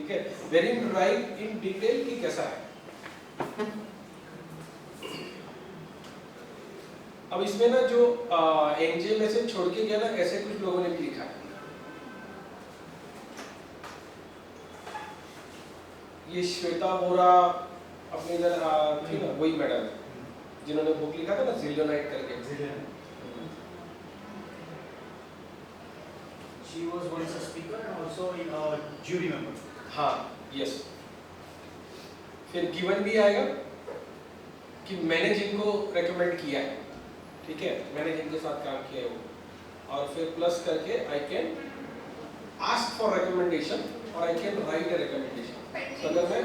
ठीक है, very right in detail कि कैसा है। अब इसमें ना जो एनजे में से छोड़ के गया ना, ऐसे कुछ लोगों ने भी लिखा है। ये श्वेता बोरा अपने इधर थी ना, वही मैडम जिन्होंने बुक लिखा था ना जिलियनाइट करके। She was once a speaker and also a jury member. हाँ, यस। फिर गिवन भी आएगा कि मैंने जिनको रेकमेंड किया है, ठीक है, मैंने जिनके साथ काम किया है वो, और फिर प्लस करके I can ask for recommendation और I can write a recommendation. तो अगर मैं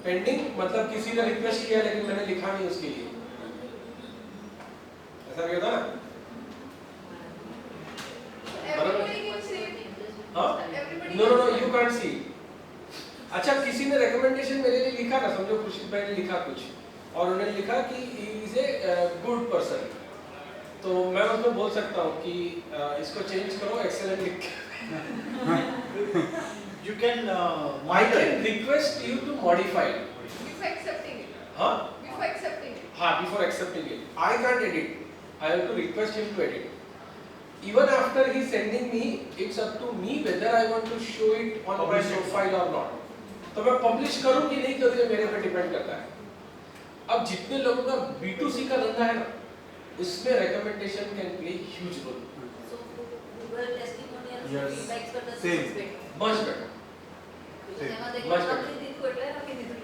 पेंडिंग मतलब किसी ने रिक्वेस्ट किया लेकिन मैंने लिखा नहीं उसके लिए, ऐसा भी होता ना? No, you can't see. अच्छा, किसी ने रिकमेंडेशन मेरे लिए लिखा ना, समझो खुर्शीद भाई ने लिखा कुछ और उन्होंने लिखा कि he is a good person, तो मैं उसमें बोल सकता हूँ कि इसको चेंज करो एक्सेलेंट लिख के। You can I can request you to modify it. Before accepting it. हाँ? Before accepting it. हाँ, before accepting it. I can't edit. I have to request him to edit. Even after he sending me, it's up to me whether I want to show it on my profile or not. तो मैं publish करूँ कि नहीं करूँ ये मेरे पे depend करता है। अब जितने लोगों का B2C का धंधा है ना, उसमें recommendation can play huge role. So Google testimonials, Yes. feedbacks for the Same. better. Much better. તેમાં આપણી દીકુ એટલે રાખી દીધું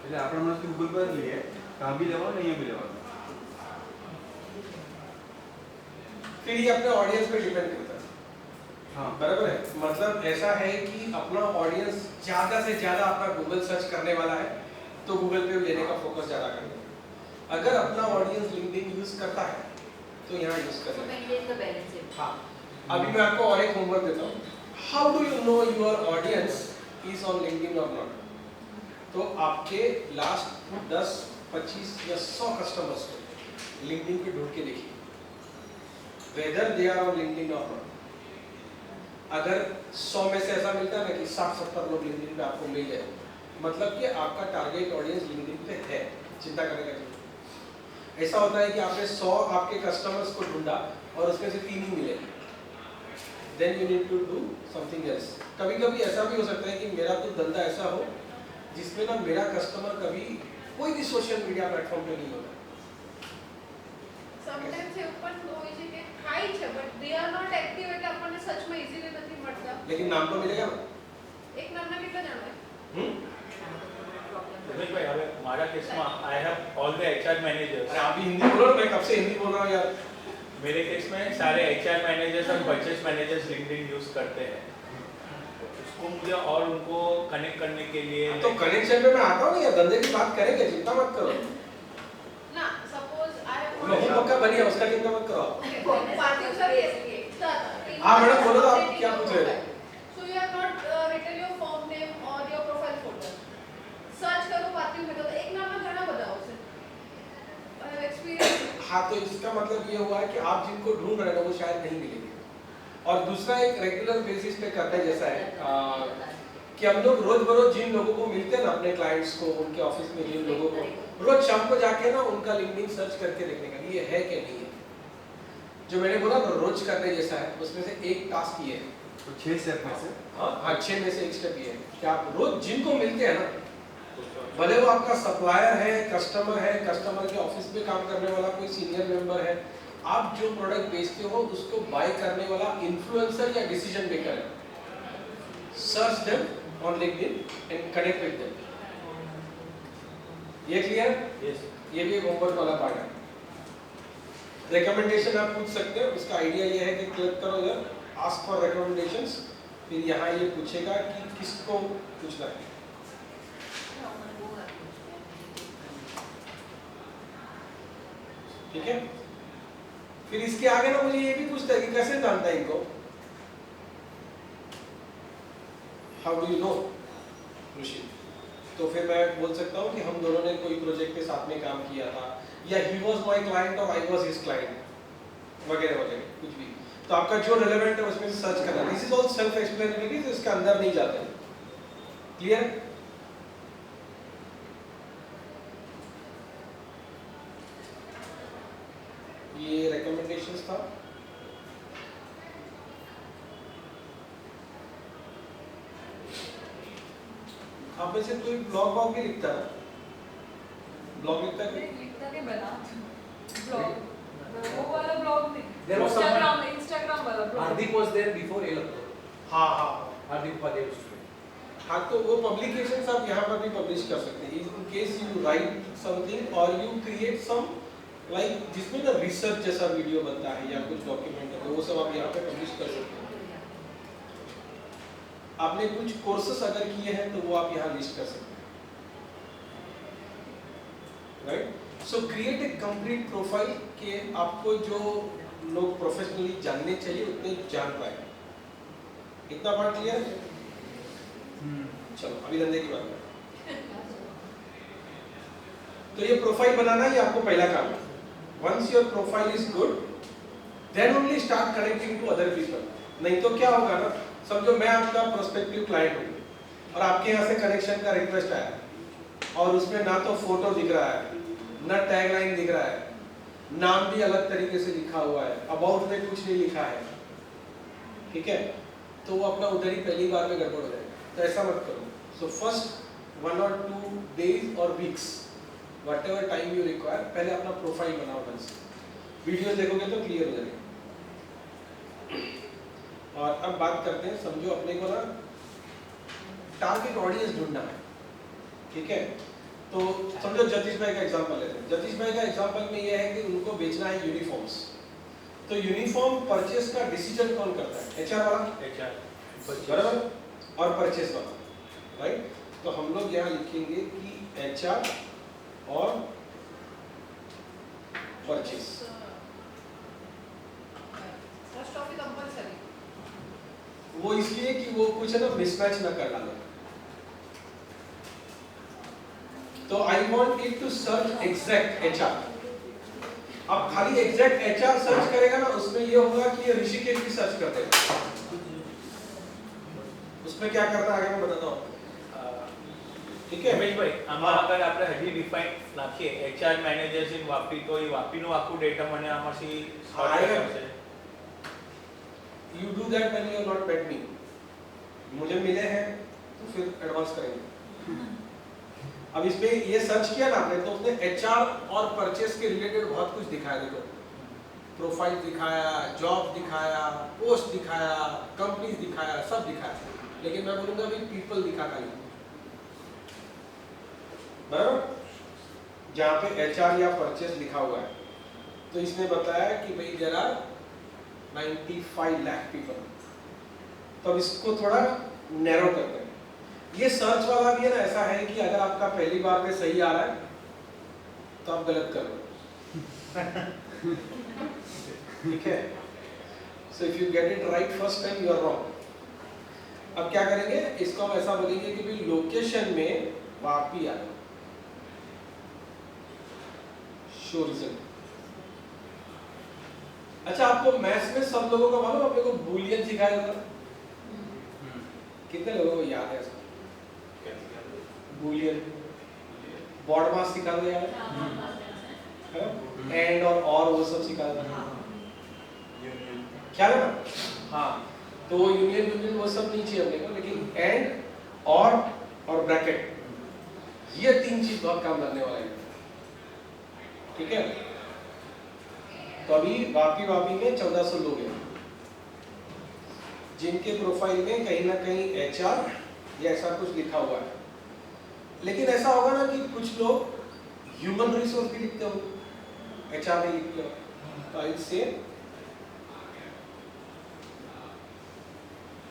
એટલે આપણે મનસ્થી ગૂગલ પર લઈએ, કાં બી લેવાનું ને અહીંયા બી લેવાનું। फिर ये अपने ऑडियंस पे डिपेंड करता है। हाँ, बराबर है, मतलब ऐसा है कि अपना ऑडियंस ज्यादा से ज्यादा अपना गूगल सर्च करने वाला है तो गूगल पे लेने का फोकस ज्यादा करेंगे। अगर अपना ऑडियंस लिंक्डइन यूज करता है तो यहाँ यूज So करेंगे। maintain the balance. हाँ, अभी मैं आपको और एक होमवर्क देता हूँ। How do you know your audience is on LinkedIn और नॉट? तो आपके लास्ट 10, 25 या 100 कस्टमर्स को लिंक्डइन पे ढूंढ के देखिए whether they are on LinkedIn or not. अगर 100 में से ऐसा मिलता है ना कि 60-70 लोग LinkedIn पे आपको मिल जाए, मतलब कि आपका टारगेट ऑडियंस LinkedIn पे है, चिंता करने का नहीं। ऐसा होता है कि आपने 100 आपके कस्टमर्स को ढूंढा और उसमें से 3 ही मिले, then you need to do something else. कभी-कभी ऐसा भी हो सकता है कि मेरा तो धंधा ऐसा हो जिसमें ना मेरा कस्टमर कभी कोई भी सोशल मीडिया प्लेटफॉर्म पे नहीं होता। Sometimes એવું પણ હોય છે કે થાય છે but they are not active એટલે આપણને સર્ચમાં easily નથી મળતા. लेकिन नाम तो मिलेगा ना? એક નામના કેટલા જણ હોય? उमेश भाई, હવે મારા કેસમાં I have all the HR managers. अरे आप भी हिंदी बोलो, मैं कब से हिंदी बोल रहा हूँ यार। मेरे केस में सारे HR मैनेजर्स और परचेस मैनेजर्स लिंक्डइन यूज करते हैं। उसको मुझे और उनको कनेक्ट करने के लिए तो कनेक्शन पे मैं आता हूँ या धंधे की बात करेंगे, चिंता मत करो। ના સપોઝ I have मैं हूँ पक्का बनिया, उसका चिंता मत करो। પાર્થિવ સર हाँ मैडम बोलो, तो आप क्या पूछ रहे थे? So you have not written your firm name or your profile photo. Search करो पार्थिव में तो एक नाम में घણા બધા આવશે. I have experience. हाँ, तो इसका मतलब ये हुआ है कि आप जिनको ढूंढ रहे हो वो शायद नहीं मिलेंगे। और दूसरा एक रेगुलर बेसिस पे करने जैसा है कि हम लोग रोज बरोज जिन लोगों को मिलते हैं ना, अपने क्लाइंट्स को, उनके ऑफिस में जिन लोगों को, रोज शाम को जाके ना उनका लिंक्डइन सर्च करके देखने का ये है कि नहीं है। जो मैंने बोला ना रोज करने जैसा है, उसमें से एक टास्क ये है। तो 6 स्टेप में से हाँ, 6 में से एक स्टेप ये है कि आप रोज जिनको मिलते हैं ना, भले वो आपका सप्लायर है, कस्टमर है, कस्टमर के ऑफिस में काम करने वाला कोई सीनियर मेंबर है, आप जो प्रोडक्ट बेचते हो उसको बाय करने वाला इन्फ्लुएंसर या डिसीजन मेकर है, search them on LinkedIn and connect with them. ये क्लियर? Yes. ये भी एक होमवर्क वाला पार्ट है। रिकमेंडेशन आप पूछ सकते हो, उसका आइडिया ये है कि क्लिक करो इधर आस्क फॉर रिकमेंडेशंस, फिर यहाँ ये पूछेगा कि किसको पूछना है। ठीक है, फिर इसके आगे ना मुझे ये भी पूछता है कि कैसे जानता है इनको, हाउ डू यू नो ऋषि? तो फिर मैं बोल सकता हूँ कि हम दोनों ने कोई प्रोजेक्ट के साथ में काम किया था, या ही वॉज माई क्लाइंट और आई वॉज हिज क्लाइंट, वगैरह वगैरह कुछ भी। तो आपका जो रिलेवेंट है उसमें सर्च करना। This is all self explanatory, तो इसके अंदर नहीं जाते। क्लियर? ये रिकमेंडेशंस था। आप में से कोई ब्लॉग वॉग भी लिखता है? ब्लॉग लिखता है कोई? लिखता के बना ब्लॉग, वो वाला ब्लॉग नहीं, There was इंस्टाग्राम वाला blog. Hardik was there before A Love. हाँ हाँ Hardik Upadhyay used to be. हाँ, तो वो पब्लिकेशंस आप यहाँ पर भी पब्लिश कर सकते हैं। In case you right something और यू क्रिएट सम लाइक जिसमें ना रिसर्च जैसा वीडियो बनता है या कुछ डॉक्यूमेंट है, तो वो सब आप यहाँ पे पब्लिश कर सकते हैं। आपने कुछ कोर्सेस अगर किए हैं तो वो आप यहाँ लिस्ट कर सकते हैं, right? So create a complete profile के आपको जो लोग प्रोफेशनली जानने चाहिए उतने जान पाए। इतना पार्ट क्लियर है? चलो अभी धंधे की बात करें। तो ये प्रोफाइल बनाना ये आपको पहला काम है। Once your profile is good then only start connecting to other people. नहीं तो क्या होगा ना, समझो मैं आपका प्रोस्पेक्टिव क्लाइंट हूँ और आपके यहाँ से कनेक्शन का रिक्वेस्ट आया और उसमें ना तो फोटो दिख रहा है, ना टैगलाइन दिख रहा है, नाम भी अलग तरीके से लिखा हुआ है, अबाउट में कुछ नहीं लिखा है, ठीक है? तो वो अपना उधर ही पहली बार में गड़बड़ हो जाएगा। तो ऐसा मत करो। सो फर्स्ट 1 or 2 days और weeks whatever time you require, पहले अपना प्रोफाइल बनाओ ढंग से। वीडियोस देखोगे तो क्लियर हो जाएगा। और अब बात करते हैं, समझो अपने को ना टारगेट ऑडियंस ढूंढना है, ठीक है? तो समझो जतीश भाई का एग्जांपल लेते हैं। जतीश भाई का एग्जांपल में ये है कि उनको बेचना है यूनिफॉर्म्स। तो यूनिफॉर्म परचेस का डिसीजन कौन करता है? एचआर वाला, HR बराबर, और परचेस वाला, राइट? तो हम लोग यहाँ लिखेंगे कि एचआर और परचेस। फर्स्ट ऑफ कंपलसरी, वो इसलिए कि वो कुछ है ना मिसमैच ना कर डाले। तो I want it to search exact HR. अब खाली एग्जैक्ट एचआर सर्च करेगा ना, उसमें ये होगा कि ये ऋषिकेश भी सर्च कर देगा। उसमें क्या करना है आगे मैं बताता हूँ, ठीक है? રમેશભાઈ આમાં આગળ આપણે હજી ડિફાઇન નાખીએ HR મેનેજર્સ ઇન વાપી, તો એ વાપીનું આખું ડેટા મને આમાંથી આયા. આવશે। You do that when you have not met me. मुझे मिले हैं तो फिर एडवांस करेंगे। अब इसमें ये सर्च किया ना आपने, तो उसने HR और परचेस के रिलेटेड बहुत कुछ दिखाया। देखो, प्रोफाइल दिखाया, जॉब दिखाया, पोस्ट दिखाया, कंपनीज दिखाया, सब दिखाया। लेकिन मैं बोलूंगा अभी पीपल दिखा खाली, बराबर? जहाँ पे HR या परचेस लिखा हुआ है, तो इसने बताया कि भाई देयर आर 95 लाख पीपल। तो अब इसको थोड़ा नैरो करते हैं। ये सर्च वाला भी है ना, ऐसा है कि अगर आपका पहली बार में सही आ रहा है तो आप गलत कर रहे हो, ठीक है? So if you get it right first time you are wrong. अब क्या करेंगे, इसको हम ऐसा बोलेंगे कि भाई लोकेशन में वापी आ जाओ, शो रिजल्ट। अच्छा, आपको मैथ्स में सब लोगों को मालूम, अपने को बूलियन सिखाया था? कितने लोगों को याद है इसका? बूलियन, बॉड मास सिखा दो यार, एंड और वो सब सिखा दो, क्या है ना? हाँ, तो वो यूनियन वो सब नहीं चाहिए अपने को, लेकिन एंड और ब्रैकेट, ये तीन चीज बहुत काम लगने वाला है, ठीक है? तो अभी वापी में 1400 लोग हैं जिनके प्रोफाइल में कहीं ना कहीं HR या ऐसा कुछ लिखा हुआ है। लेकिन ऐसा होगा ना कि कुछ लोग ह्यूमन रिसोर्स भी लिखते हो, HR नहीं लिखते हो, तो आई से,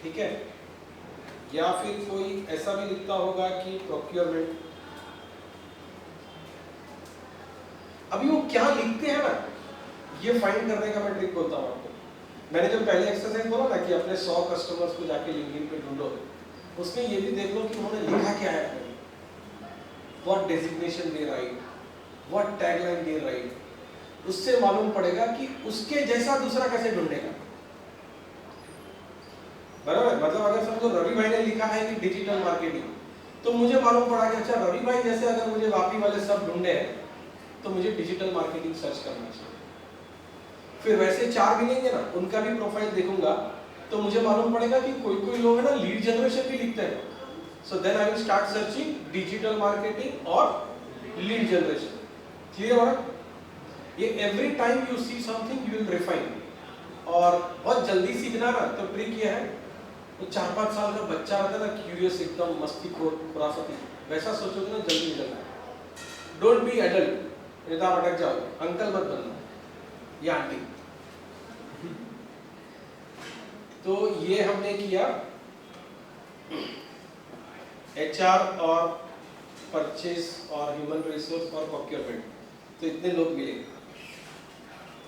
ठीक है? या फिर कोई ऐसा भी लिखता होगा कि प्रोक्योरमेंट। अभी वो क्या लिखते हैं ना, ये फाइंड करने का मैं ट्रिक बोलता हूँ आपको। मैंने जब पहले एक्सरसाइज बोला ना कि अपने 100 कस्टमर्स को जाके लिंक्डइन पे ढूंढो, उसमें ये भी देख लो कि उन्होंने लिखा क्या है अपने, what designation they right, what tagline they right. उससे मालूम पड़ेगा कि उसके जैसा दूसरा कैसे ढूंढेगा। बराबर, मतलब अगर समझो रवि भाई ने लिखा है कि डिजिटल मार्केटिंग, तो मुझे मालूम पड़ा कि अच्छा रवि भाई जैसे अगर मुझे वापी वाले सब ढूंढे हैं तो मुझे डिजिटल मार्केटिंग सर्च करना चाहिए। फिर वैसे 4 मिलेंगे ना, उनका भी प्रोफाइल देखूंगा तो मुझे मालूम पड़ेगा कि कोई कोई लोग है ना लीड जनरेशन भी लिखते हैं। So then I will start searching digital marketing और लीड जनरेशन। क्लियर हो रहा? ये every time you see something you will refine. और बहुत जल्दी सीखना ना, तो ट्रिक ये है, तो 4-5 साल का बच्चा रहता है ना, क्यूरियस एकदम मस्तीखोर खुराफाती, वैसा सोचोगे ना जल्दी निकलना। डोंट बी एडल्ट, नहीं तो आप अटक जाओगे। अंकल मत बनना या आंटी। तो ये हमने किया HR और परचेज और ह्यूमन रिसोर्स और प्रोक्योरमेंट। तो इतने लोग मिले,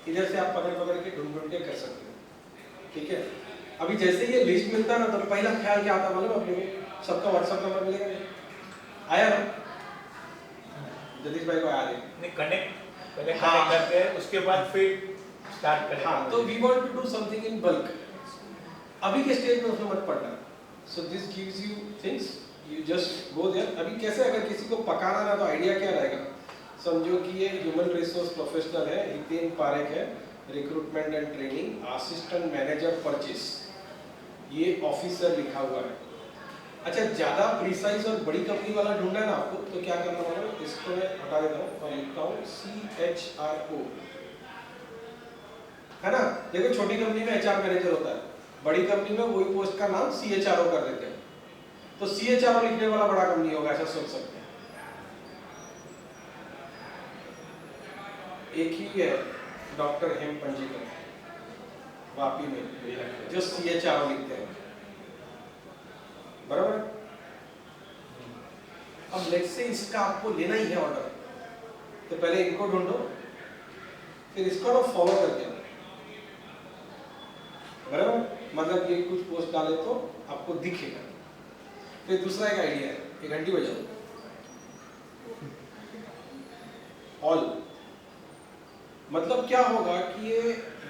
इधर से आप पकड़ के ढूंढ के कर सकते हो। ठीक है, अभी जैसे ये लिस्ट मिलता है ना, तो पहला ख्याल क्या आता है मालूम अपने को? सबका व्हाट्सएप नंबर मिलेगा, आया ना? जगदीश भाई को आया नहीं, कनेक्ट पहले हाँ। कनेक्ट करते हैं, उसके बाद फिर स्टार्ट करें। हाँ, तो we want to do something in bulk. अभी के स्टेज में उसमें मत पड़ना। So this gives you things, you just go there. अभी कैसे अगर किसी को पकाना ना, तो आइडिया क्या रहेगा? समझो कि ये ह्यूमन रिसोर्स प्रोफेशनल है, हितेन पारेख है, recruitment and training assistant manager purchase, ये ऑफिसर लिखा हुआ है। अच्छा, ज्यादा प्रिसाइज और बड़ी कंपनी वाला ढूंढना है ना आपको, तो क्या करना होगा? इसको मैं हटा देता हूँ और लिखता हूँ CHRO, है ना? देखो छोटी कंपनी में HR मैनेजर होता है, बड़ी कंपनी में वही पोस्ट का नाम CHRO कर देते हैं। तो CHRO लिखने वाला बड़ा कंपनी होगा, ऐसा सोच सकते हैं। एक ही है डॉक्टर हेम पंजीकर वापी में, जो CHRO लिखते हैं, बराबर? अब लेट्स से इसका आपको लेना ही है ऑर्डर, तो पहले इनको ढूंढो, फिर इसको ना फॉलो करके, बराबर? मतलब ये कुछ पोस्ट डाले तो आपको दिखेगा। फिर दूसरा एक आइडिया है, एक घंटी बजाओ, ऑल। मतलब क्या होगा कि ये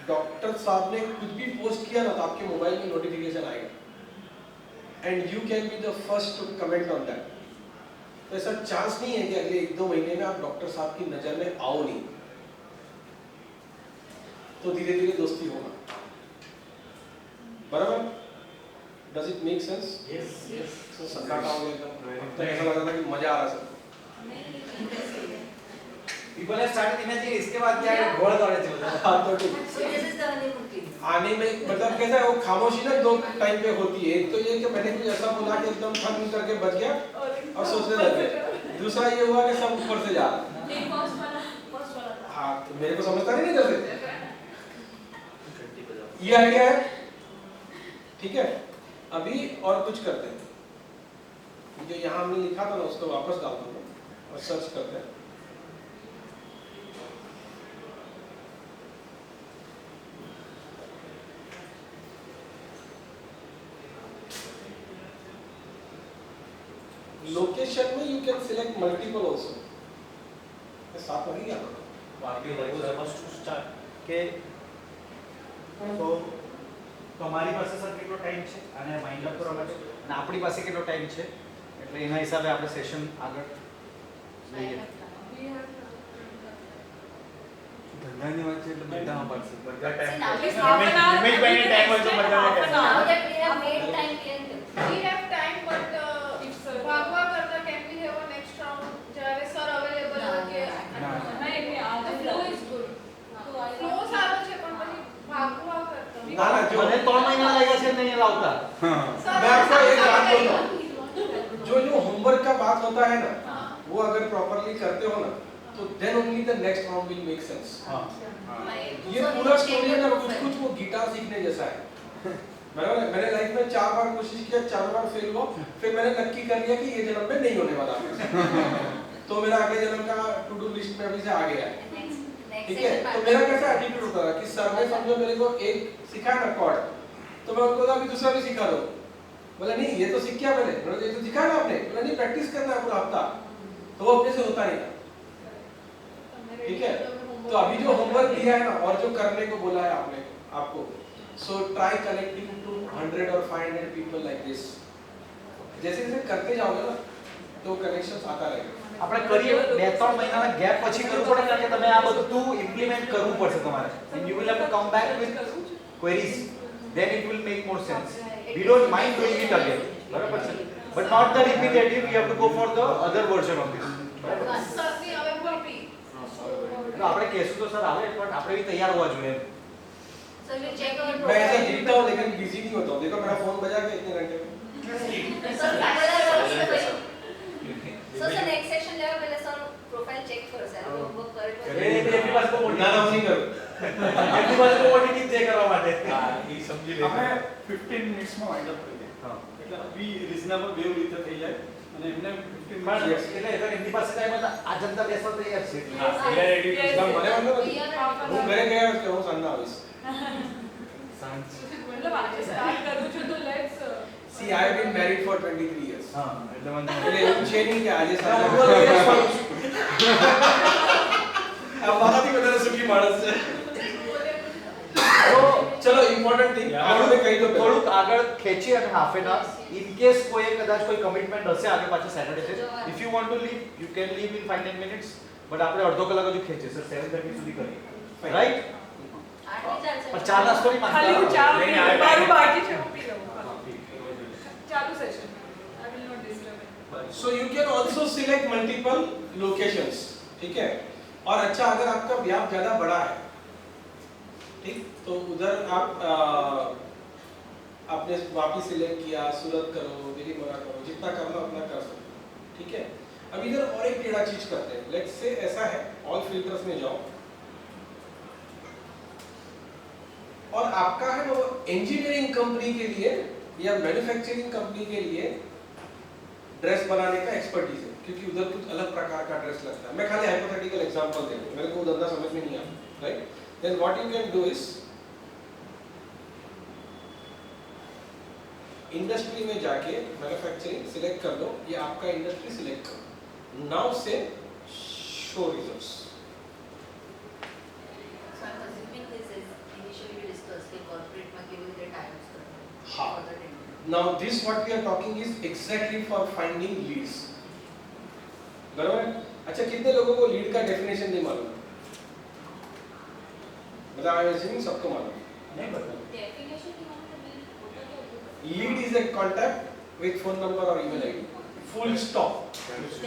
डॉक्टर साहब ने कुछ भी पोस्ट किया ना, तो आपके मोबाइल में नोटिफिकेशन आएगा and you can be the first to comment on that. तो ऐसा चांस नहीं है कि अगले 1-2 महीने में आप डॉक्टर साहब की नजर में आओ नहीं, तो धीरे धीरे दोस्ती होगा, बराबर? Does it make sense? Yes, yes. तो सन्नाटा हो गया एकदम। अब तक ऐसा लग रहा था कि मजा आ रहा सबको। People have started imagining इसके बाद क्या है, घोड़ा दौड़े चल रहा है। हाँ, तो ठीक। So this is the honeymoon period. आने में मतलब कैसा है, वो खामोशी ना 2 टाइम पे होती है। एक तो ये कि मैंने कुछ ऐसा बोला कि एकदम थम करके बच गया और सोचने लगे। दूसरा ये हुआ कि सब ऊपर से जा रहा। नहीं, first वाला था। हाँ, तो मेरे को समझता नहीं जैसे ये आइडिया है। ठीक है, अभी और कुछ करते हैं। जो यहाँ हमने लिखा था ना, उसको वापस डालता हूँ और सर्च करते हैं। लोकेशन में you can select multiple also. साथ में क्या Party was supposed to start. કે તો તમારી પાસે સર કેટલો ટાઈમ છે આને વાઇન્ડ અપ કરવા માટે અને આપણી પાસે કેટલો ટાઈમ છે, એટલે એના હિસાબે આપણે સેશન આગળ લઈએ. ધંધાની વાત છે એટલે બધામાં પાડશે. બધા So time now પર. it's half an hour. Image by time હોય તો બધાને time. Now that we have made time, we can We have time, but भागवा करता can we have a next round? જ્યારે સર અવેલેબલ હોય કે flow is good. Flow સારો છે પણ પછી ભાગવા કરતા. ના ના, જો મને 3 મહિના લાગ્યા છે નહીં લાવતા. हाँ, સર, मैं आपको एक बात સર, बोलूं, जो होमवर्क का बात होता है ना, वो अगर प्रॉपरली करते हो ना, तो then only the next round will make sense. હા. ये पूरा स्टोरी है ना, कुछ कुछ वो गिटार सीखने जैसा है। मैंने लाइफ में 4 बार कोशिश किया, 4 बार फेल हुआ, फिर मैंने नक्की कर लिया कि ये जन्म में नहीं होने वाला। तो मेरा अगले जन्म का टू डू लिस्ट में अभी से आ गया है। ठीक है, तो मेरा कैसा एटीट्यूड होता था कि सर ने समझो मेरे को एक सिखाया ना कॉर्ड, तो मैं उनको अभी दूसरा भी सिखा दो। बोला नहीं, ये तो सीख गया मैंने। बोला ये तो सिखाया ना आपने। बोला नहीं, प्रैक्टिस करना है पूरा हफ्ता। तो वो अपने से होता नहीं था। ठीक है, तो अभी जो होमवर्क दिया है ना और जो करने को बोला है आपने आपको, So try connecting to 100 or 500 people like this. जैसे जैसे करते जाओगे ना तो कनेक्शन आता रहेगा. આપણે કરીએ 2-3 મહિનાના ગેપ પછી કરવું પડે કારણ કે તમે આ બધું ઇમ્પ્લિમેન્ટ કરવું પડશે તમારે. And you will have to come back with queries. Then it will make more sense. We don't mind doing it again. બરાબર છે? But not the repetitive. We have to go for the other version of this. સરની હવે મોટી. તો આપણે કહેશું તો sir આવે પણ આપણે બી તૈયાર હોવા જોઈએ. So you check our मैं ऐसा profile. दिखता हूँ लेकिन बिजी नहीं होता हूँ. देखो मेरा फोन बजा के इतने घंटे में. Sir, sir, next section લેવા પહેલા સર પ્રોફાઇલ ચેક કરશે. આ હોમવર્ક કરે એની પાસે બહુ મોટી ना ना नहीं करो. એની પાસે બહુ મોટી ટીમ ચેક કરવા માટે. हाँ ये समझी ले આપણે 15 મિનિટ્સમાં વાઇન્ડ અપ કરીએ. હા. એટલે બી રિઝનેબલ બે રીતે થઈ જાય અને એમને 15 પણ મિનિટ્સ એટલે એ તો એમની પાસે ટાઈમ હતા આ જનતા બેસવા તૈયાર છે. हाँ we are ready to Yes. come. મને વાંધો નથી. We હું are ઘરે ગયા કે હું સાંજના આવીશ. મતલબ આજે સ્ટાર્ટ કરું છું તો let's See, I have been married for 23 years. હા એટલે મને એટલે એવું છે નહીં કે આજે હા, સાંજે હું તો yes પાડું છું. આ મારાથી વધારે સુખી માણસ છે. તો ચલો ઇમ્પોર્ટન્ટ થિંગ Yeah. આપણે કહી દો પહેલા. થોડુંક આગળ ખેંચી અને half an hour in case કોઈ કદાચ કોઈ કમિટમેન્ટ હશે આગળ પાછળ સેટરડે છે if you want to leave you can leave in 5-10 minutes but આપણે અડધો કલાક હજુ ખેંચીએ સર 7:30 સુધી કરીએ Fine. રાઈટ આટલી ચાલશે. પણ ચા નાસ્તો નહીં ખાલી હું માંગતા ચા નહીં, પીવું. આ મારું time. બાકી છે હું પી લઉં. ચાલુ session I will not disturb. So you can also select multiple locations. ठीक है. और अच्छा अगर आपका व्याप ज्यादा बड़ा है, ठीक, तो उधर आप आपने वापी सिलेक्ट किया, सूरत करो, बिलीमोरा करो, जितना करना उतना कर सकते हो. ठीक है. अब इधर और एक टेढ़ा चीज करते हैं. लेट्स से ऐसा है, ऑल फिल्टर्स में जाओ और आपका है वो इंजीनियरिंग कंपनी के लिए या मैन्युफैक्चरिंग कंपनी के लिए ड्रेस बनाने का एक्सपर्टीज है, क्योंकि उधर कुछ अलग प्रकार का ड्रेस लगता है. मैं खाली हाइपोथेटिकल एग्जांपल दे रहा हूं, मेरे को धंधा समझ में नहीं आता, right? Then what you can do is industry में जाके मैन्युफैक्चरिंग सिलेक्ट कर दो, ये आपका इंडस्ट्री सिलेक्ट करो. Now say show results. So I'm assuming this is initially we discussed कि corporate में केवल ये टाइम्स करना. हाँ. For the time. Now this what we are talking is exactly for finding leads. बराबर है? अच्छा कितने लोगों को लीड का डेफिनेशन नहीं मालूम? मतलब आई एम अज्यूमिंग सबको मालूम. નહીં બતા Definition की मतलब होता क्या होता है? Lead is a contact with phone number or email ID. Full stop.